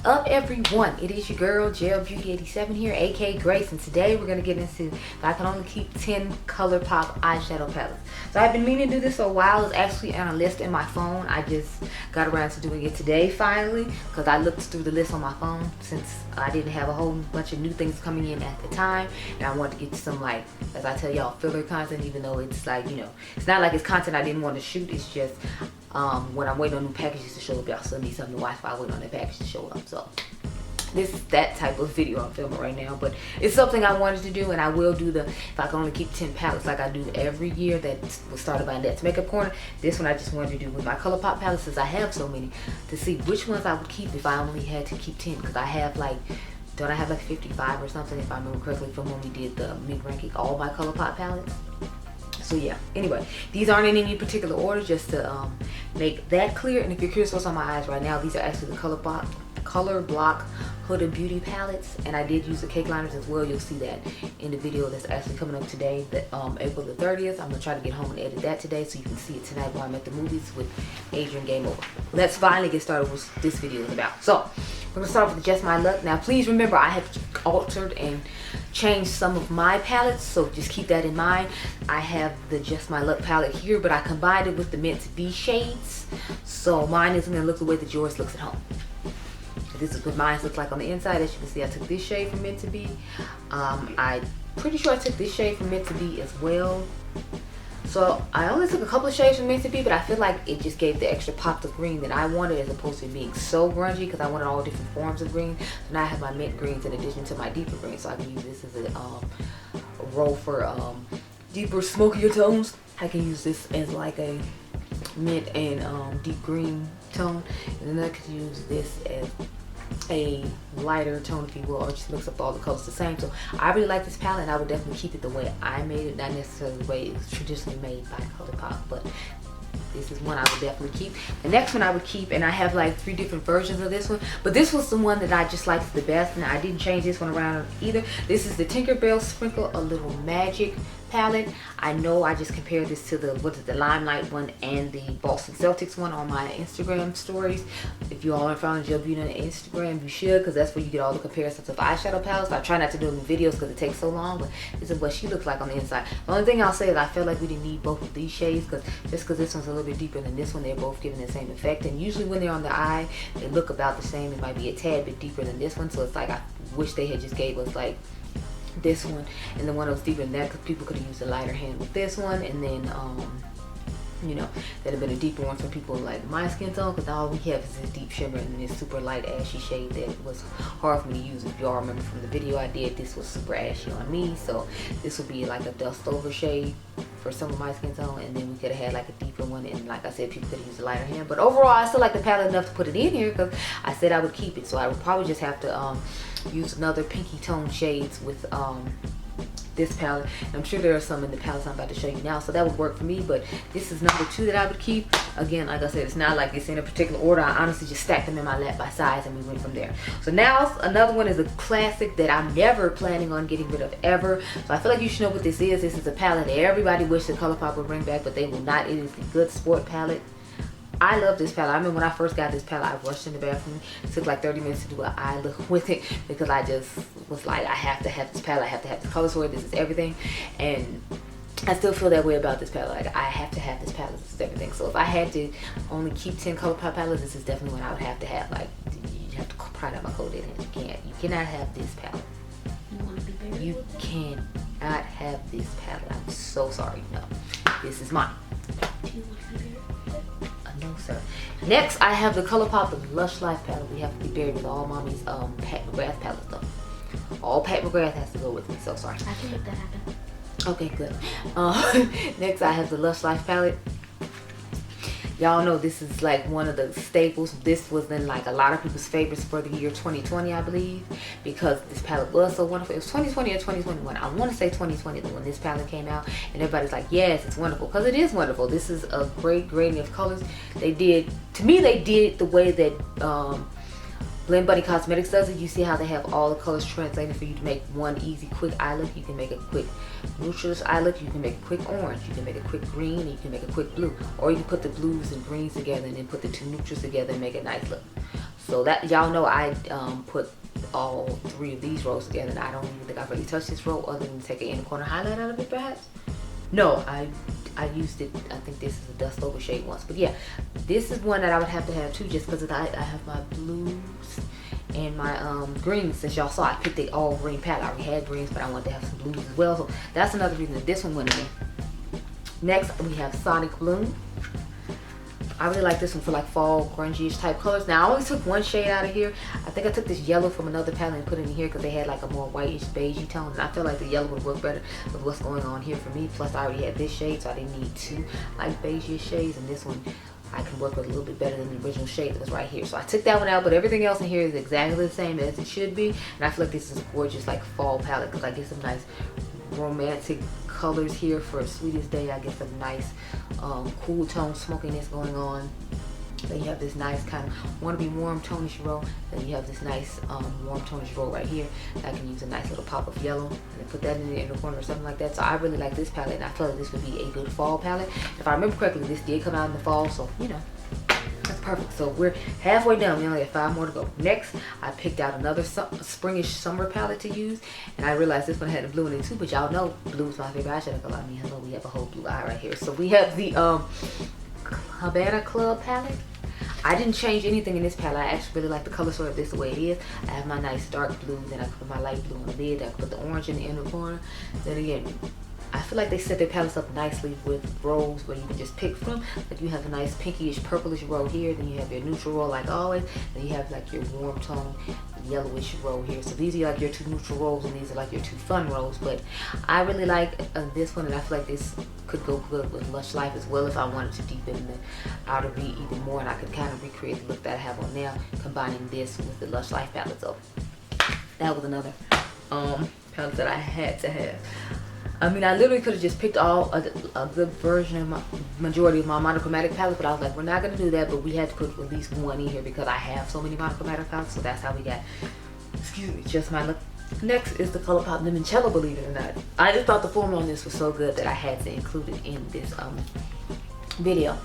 up, everyone? It is your girl Gel Beauty 87 here, aka Grace, and today we're gonna get into if I can only keep 10 Colourpop eyeshadow palettes. So I've been meaning to do this for a while. It's actually on a list in my phone. I just got around to doing it today finally, because I looked through the list on my phone since I didn't have a whole bunch of new things coming in at the time, and I wanted to get some, like, as I tell y'all, filler content, even though it's like, you know, it's not like it's content I didn't want to shoot. It's just when I'm waiting on new packages to show up, y'all still need something to watch while I wait on that package to show up. So this is that type of video I'm filming right now, but it's something I wanted to do, and I will do the if I can only keep 10 palettes like I do every year that was started by Net's Makeup Corner. This one I just wanted to do with my Colourpop palettes, since I have so many, to see which ones I would keep if I only had to keep 10, because I have like, don't I have like 55 or something if I remember correctly from when we did the mid-ranking all my Colourpop palettes. So yeah, anyway, these aren't in any particular order, just to make that clear. And if you're curious what's on my eyes right now, these are actually the Color Block Huda Beauty palettes, and I did use the cake liners as well. You'll see that in the video that's actually coming up today, that April the 30th. I'm gonna try to get home and edit that today so you can see it tonight while I'm at the movies with Adriangameover. Let's finally get started with what this video is about. So we're gonna start with Just My Luck. Now please remember, I have altered and changed some of my palettes, so just keep that in mind. I have the Just My Luck palette here, but I combined it with the Mented B shades, so mine isn't gonna look the way that yours looks at home. This is what mine looks like on the inside. As you can see, I took this shade from Mented B. I'm pretty sure I took this shade from Mented B as well. So I only took a couple of shades from Mented B, but I feel like it just gave the extra pop of green that I wanted, as opposed to being so grungy, because I wanted all different forms of green. So now I have my mint greens in addition to my deeper greens, so I can use this as a roll for deeper, smokier tones. I can use this as like a mint and deep green tone, and then I could use this as a lighter tone, if you will, or just mix up all the colors the same. So I really like this palette, and I would definitely keep it the way I made it, not necessarily the way it was traditionally made by Colourpop, but this is one I would definitely keep. The next one I would keep, and I have like 3 different versions of this one, but this was the one that I just liked the best, and I didn't change this one around either. This is the Tinkerbell Sprinkle a Little Magic palette. I know I just compared this to the the Limelight one and the Boston Celtics one on my Instagram stories. If you all are following Gel Beauty on Instagram, you should, because that's where you get all the comparisons of eyeshadow palettes. I try not to do them in videos because it takes so long, but this is what she looks like on the inside. The only thing I'll say is I feel like we didn't need both of these shades, because this one's a little bit deeper than this one, they're both giving the same effect, and usually when they're on the eye they look about the same. It might be a tad bit deeper than this one, so it's like I wish they had just gave us like this one and the one that was deeper than that, because people could have used a lighter hand with this one, and then you know, that'd have been a deeper one for people like my skin tone, because all we have is this deep shimmer and this super light ashy shade that was hard for me to use. If y'all remember from the video I did, this was super ashy on me, so this would be like a dust over shade for some of my skin tone, and then we could have had like a deeper one, and like I said, people could have used a lighter hand. But overall, I still like the palette enough to put it in here, because I said I would keep it, so I would probably just have to use another pinky tone shades with this palette, and I'm sure there are some in the palettes I'm about to show you now, so that would work for me. But this is number 2 that I would keep. Again, like I said, it's not like it's in a particular order. I honestly just stacked them in my lap by size, and we went from there. So now another one is a classic that I'm never planning on getting rid of ever, so I feel like you should know what this is. This is a palette that everybody wished that Colourpop would bring back, but they will not. It is the Good Sport palette. I love this palette. I remember when I first got this palette, I rushed in the bathroom. It took like 30 minutes to do an eye look with it, because I just was like, I have to have this palette. I have to have the colors for it. This is everything. And I still feel that way about this palette. Like, I have to have this palette. This is everything. So if I had to only keep 10 Colourpop palettes, this is definitely one I would have to have. Like, you have to pry out my code in it. You cannot have this palette. You cannot have this palette. I'm so sorry. No, this is mine. Do you want to be buried? No, sir. Next, I have the Colourpop, the Lush Life palette. We have to be buried with all mommy's Pat McGrath palettes though. All Pat McGrath has to go with me, so sorry. I can make that happen. Okay, good. Next, I have the Lush Life palette. Y'all know this is like one of the staples. This was in like a lot of people's favorites for the year 2020, I believe, because this palette was so wonderful. It was 2020 or 2021. I want to say 2020 when this palette came out, and everybody's like, yes, it's wonderful, because it is wonderful. This is a great grading of colors. They did, to me, they did the way that Mented Cosmetics does it. You see how they have all the colors translated for you to make one easy, quick eye look. You can make a quick neutralist eye look. You can make a quick orange. You can make a quick green. And you can make a quick blue. Or you can put the blues and greens together and then put the 2 neutrals together and make a nice look. So that y'all know I put all 3 of these rows together, and I don't even think I've really touched this row other than take an inner corner highlight out of it perhaps. No, I used it, I think this is a dust over shade once. But yeah, this is one that I would have to have too, just because I have my blues and my greens. Since y'all saw I picked the all green palette. I already had greens, but I wanted to have some blues as well. So that's another reason that this one went in. Next we have Sonic Bloom. I really like this one for like fall grungy-ish type colors. Now I only took 1 shade out of here. I think I took this yellow from another palette and put it in here because they had like a more whitish beigey tone, and I feel like the yellow would work better with what's going on here for me. Plus I already had this shade, so I didn't need 2 like beigey shades, and this one I can work with a little bit better than the original shade that was right here. So I took that one out, but everything else in here is exactly the same as it should be, and I feel like this is a gorgeous like fall palette because I get some nice romantic colors here for Sweetest Day. I get some nice cool tone smokiness going on. Then you have this nice kind of want to be warm tonish row. Then you have this nice warm tonish row right here. I can use a nice little pop of yellow and then put that in the inner corner or something like that. So I really like this palette, and I feel like this would be a good fall palette. If I remember correctly, this did come out in the fall, so you know, that's perfect. So we're halfway done. We only have 5 more to go. Next, I picked out another springish summer palette to use, and I realized this one had the blue in it too. But y'all know blue is my favorite eyeshadow color. I mean, hello, we have a whole blue eye right here. So we have the Havana Club palette. I didn't change anything in this palette. I actually really like the color story of this the way it is. I have my nice dark blue, then I put my light blue on the lid, I put the orange in the inner corner. Then again, I feel like they set their palettes up nicely with rows where you can just pick from. Like you have a nice pinkyish purplish row here, then you have your neutral row like always, then you have like your warm tone yellowish row here. So these are like your 2 neutral rows, and these are like your 2 fun rows. But I really like this one, and I feel like this could go good with Lush Life as well if I wanted to deepen the outer V even more, and I could kind of recreate the look that I have on now, combining this with the Lush Life palette. So that was another palette that I had to have. I mean, I literally could have just picked a good version of my majority of my monochromatic palette, but I was like, we're not going to do that, but we had to put at least 1 in here because I have so many monochromatic palettes. So that's how we got, excuse me, just my look. Next is the Colourpop Limoncello, believe it or not. I just thought the formula on this was so good that I had to include it in this video.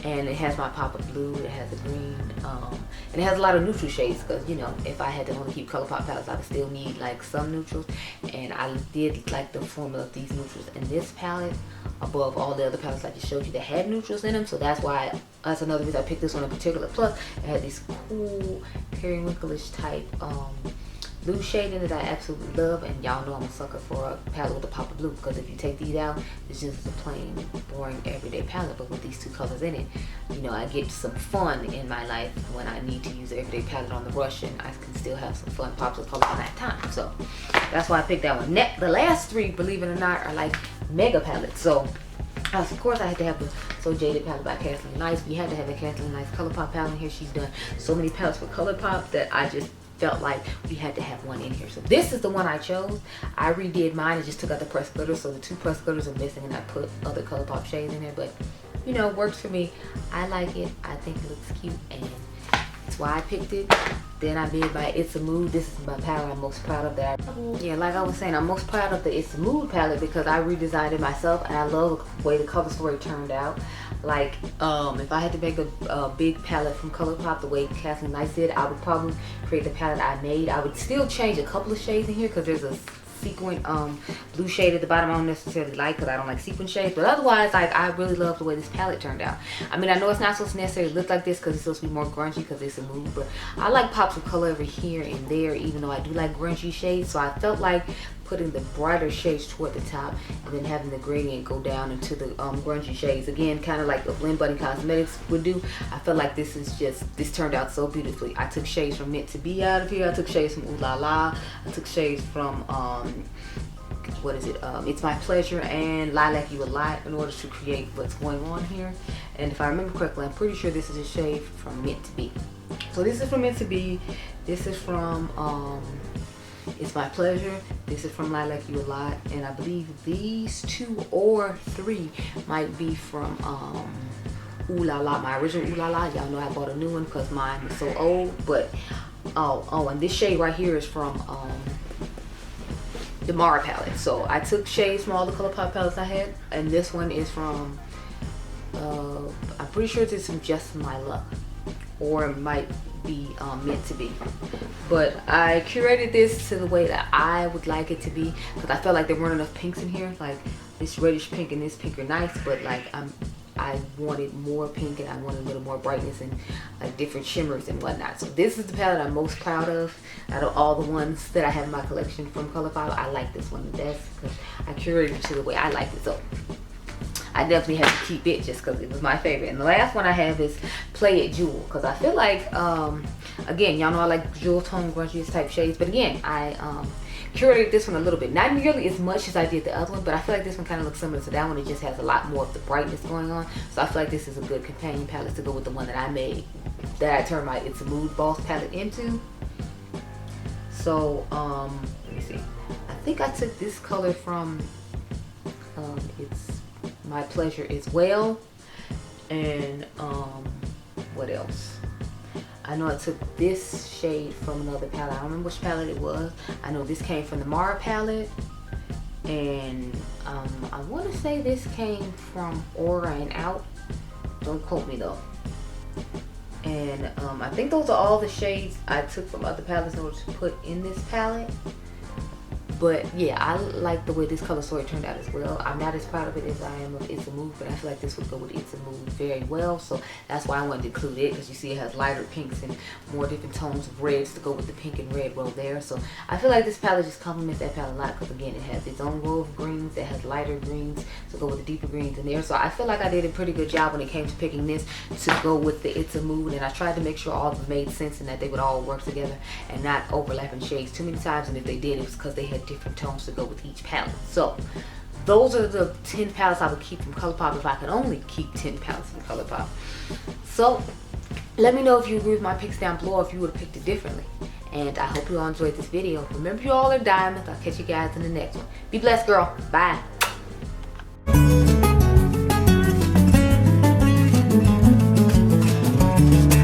And it has my pop of blue, it has a green, and it has a lot of neutral shades because, you know, if I had to only keep Colourpop palettes, I would still need like some neutrals, and I did like the formula of these neutrals in this palette above all the other palettes I just showed you that had neutrals in them. So that's why, that's another reason I picked this one in particular. Plus it had these cool periwinkle-ish type blue shade in it I absolutely love, and y'all know I'm a sucker for a palette with a pop of blue, because if you take these out, it's just a plain, boring, everyday palette. But with these 2 colors in it, you know, I get some fun in my life when I need to use an everyday palette on the brush, and I can still have some fun pops of color in that time. So that's why I picked that one. The last 3, believe it or not, are like mega palettes. So of course I had to have the So Jaded palette by Kathleen Nice. We had to have a Kathleen Nice Colourpop palette in here. She's done so many palettes for Colourpop that I just felt like we had to have 1 in here. So this is the one I chose. I redid mine and just took out the pressed glitter, so the 2 pressed glitters are missing, and I put other Colourpop shades in there, but you know, works for me. I like it. I think it looks cute, and that's why I picked it. Then I did my It's a Mood. This is my palette I'm most proud of that. Yeah, like I was saying, I'm most proud of the It's a Mood palette because I redesigned it myself, and I love the way the cover story turned out. Like, if I had to make a big palette from Colourpop the way Kathleen Nice did, I would probably create the palette I made. I would still change a couple of shades in here because there's a sequin blue shade at the bottom I don't necessarily like because I don't like sequin shades, but otherwise, like, I really love the way this palette turned out. I mean, I know it's not supposed to necessarily look like this because it's supposed to be more grungy because it's a mood, but I like pops of color over here and there, even though I do like grungy shades. So I felt like putting the brighter shades toward the top and then having the gradient go down into the grungy shades, again, kind of like the Mented Cosmetics would do. I feel like this turned out so beautifully. I took shades from Meant to Be out of here. I took shades from Ooh La La. I took shades from what is it, It's My Pleasure and Lilac You a Lot in order to create what's going on here. And if I remember correctly, I'm pretty sure this is a shade from Meant to Be. So this is from Meant to Be. This is from It's My Pleasure. This is from Lilac You a Lot, and I believe these 2 or 3 might be from Ooh La La, my original Ooh La La. Y'all know I bought a new one because mine was so old. But and this shade right here is from the Mara palette. So I took shades from all the Colourpop palettes I had, and this one is from I'm pretty sure this is from Just My Luck, or it might be meant to be. But I curated this to the way that I would like it to be, because I felt like there weren't enough pinks in here. Like this reddish pink and this pink are nice, but like I wanted more pink, and I wanted a little more brightness and like different shimmers and whatnot. So this is the palette I'm most proud of out of all the ones that I have in my collection from Colourpop. I like this one the best because I curated it to the way I like it. So I definitely had to keep it just because it was my favorite. And the last one I have is Play It Jewel, because I feel like again, y'all know I like jewel tone grungiest type shades, but again, I curated this one a little bit, not nearly as much as I did the other one, but I feel like this one kind of looks similar to that one. It just has a lot more of the brightness going on, so I feel like this is a good companion palette to go with the one that I made, that I turned my It's a Mood Boss palette into. So let me see, I think I took this color from It's My Pleasure as well. And what else? I know I took this shade from another palette. I don't remember which palette it was. I know this came from the Mara palette, and I want to say this came from Aura and Out. Don't quote me though. And I think those are all the shades I took from other palettes in order to put in this palette. But yeah, I like the way this color story turned out as well. I'm not as proud of it as I am of It's a Mood, but I feel like this would go with It's a Mood very well. So that's why I wanted to include it, because you see it has lighter pinks and more different tones of reds to go with the pink and red row there. So I feel like this palette just complements that palette a lot, because again, it has its own row of greens, it has lighter greens to go with the deeper greens in there. So I feel like I did a pretty good job when it came to picking this to go with the It's a Mood, and I tried to make sure all of them made sense and that they would all work together and not overlapping shades too many times. And if they did, it was because they had different tones to go with each palette. So those are the 10 palettes I would keep from Colourpop if I could only keep 10 palettes from Colourpop. So let me know if you agree with my picks down below, or if you would have picked it differently. And I hope you all enjoyed this video. Remember, you all are diamonds. I'll catch you guys in the next one. Be blessed, girl. Bye.